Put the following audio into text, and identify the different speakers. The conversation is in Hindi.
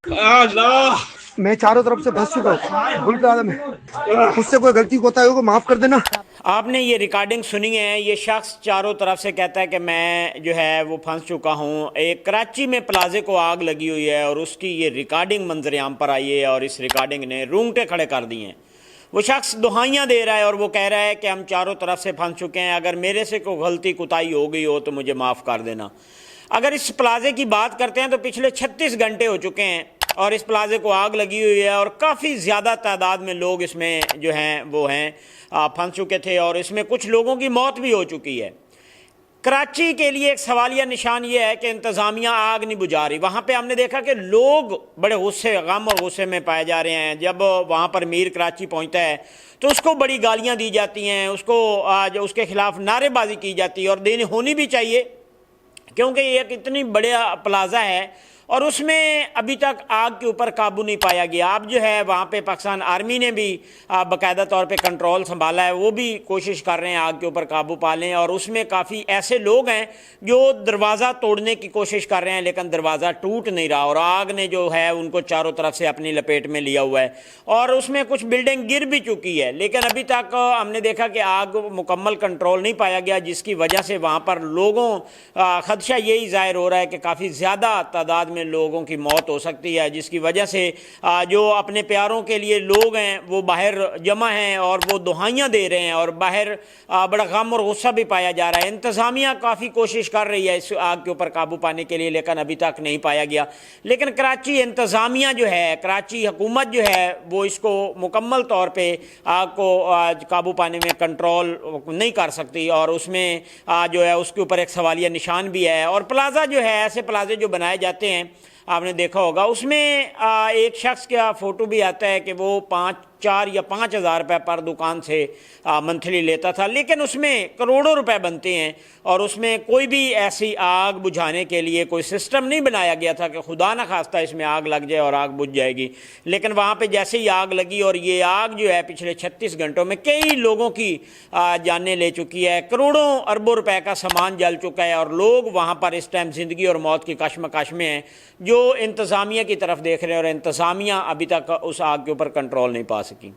Speaker 1: अल्लाह।
Speaker 2: मैं चारों तरफ से फंस चुका हूँ। गुलकार आलम है, मुझसे कोई गलती होता है को माफ कर देना।
Speaker 3: आपने ये रिकॉर्डिंग सुनी है। ये शख्स चारों तरफ से कहता है कि मैं जो है वो फंस चुका हूँ। एक कराची में प्लाजे को आग लगी हुई है और उसकी ये रिकॉर्डिंग मंजरेआम पर आई है और इस रिकॉर्डिंग ने रूंगटे खड़े कर दिए हैं। वो शख्स दुहाइयाँ दे रहा है और वो कह रहा है कि हम चारों तरफ से फंस चुके हैं, अगर मेरे से कोई गलती कुताही हो गई हो तो मुझे माफ़ कर देना। अगर इस प्लाजे की बात करते हैं तो पिछले 36 घंटे हो चुके हैं और इस प्लाजे को आग लगी हुई है और काफ़ी ज़्यादा तादाद में लोग इसमें जो हैं वो हैं फंस चुके थे और इसमें कुछ लोगों की मौत भी हो चुकी है। कराची के लिए एक सवालिया निशान ये है कि इंतज़ामिया आग नहीं बुझा रही। वहाँ पे हमने देखा कि लोग बड़े गुस्से, गम और गुस्से में पाए जा रहे हैं। जब वहाँ पर मीर कराची पहुँचता है तो उसको बड़ी गालियाँ दी जाती हैं, उसको आज उसके खिलाफ नारेबाजी की जाती है और देनी होनी भी चाहिए, क्योंकि ये एक इतनी बड़ा प्लाजा है और उसमें अभी तक आग के ऊपर काबू नहीं पाया गया। अब जो है वहाँ पे पाकिस्तान आर्मी ने भी बाकायदा तौर पे कंट्रोल संभाला है, वो भी कोशिश कर रहे हैं आग के ऊपर काबू पा लें। और उसमें काफ़ी ऐसे लोग हैं जो दरवाज़ा तोड़ने की कोशिश कर रहे हैं लेकिन दरवाज़ा टूट नहीं रहा और आग ने जो है उनको चारों तरफ से अपनी लपेट में लिया हुआ है और उसमें कुछ बिल्डिंग गिर भी चुकी है। लेकिन अभी तक हमने देखा कि आग मुकम्मल कंट्रोल नहीं पाया गया, जिसकी वजह से वहाँ पर लोगों खदशा यही ज़ाहिर हो रहा है कि काफ़ी ज़्यादा तादाद में लोगों की मौत हो सकती है, जिसकी वजह से जो अपने प्यारों के लिए लोग हैं वो बाहर जमा हैं और वो दुहाइयाँ दे रहे हैं और बाहर बड़ा गम और गुस्सा भी पाया जा रहा है। इंतज़ामिया काफ़ी कोशिश कर रही है इस आग के ऊपर काबू पाने के लिए लेकिन अभी तक नहीं पाया गया। लेकिन कराची इंतज़ामिया जो है, कराची हुकूमत जो है वो इसको मुकम्मल तौर पर आग को काबू पाने में कंट्रोल नहीं कर सकती और उसमें जो है उसके ऊपर एक सवालिया निशान भी है। और प्लाज़ा जो है, ऐसे प्लाजे जो बनाए जाते हैं आपने देखा होगा, उसमें एक शख्स का फ़ोटो भी आता है कि वो 4 या 5 हज़ार रुपये पर दुकान से मंथली लेता था, लेकिन उसमें करोड़ों रुपए बनते हैं और उसमें कोई भी ऐसी आग बुझाने के लिए कोई सिस्टम नहीं बनाया गया था कि खुदा न खास्ता इसमें आग लग जाए और आग बुझ जाएगी। लेकिन वहाँ पे जैसे ही आग लगी और ये आग जो है पिछले 36 घंटों में कई लोगों की जानें ले चुकी है, करोड़ों अरबों रुपए का सामान जल चुका है और लोग वहाँ पर इस टाइम ज़िंदगी और मौत की कशमकश में हैं, जो इंतज़ामिया की तरफ देख रहे हैं और इंतज़ामिया अभी तक उस आग के ऊपर कंट्रोल नहीं पा सकी।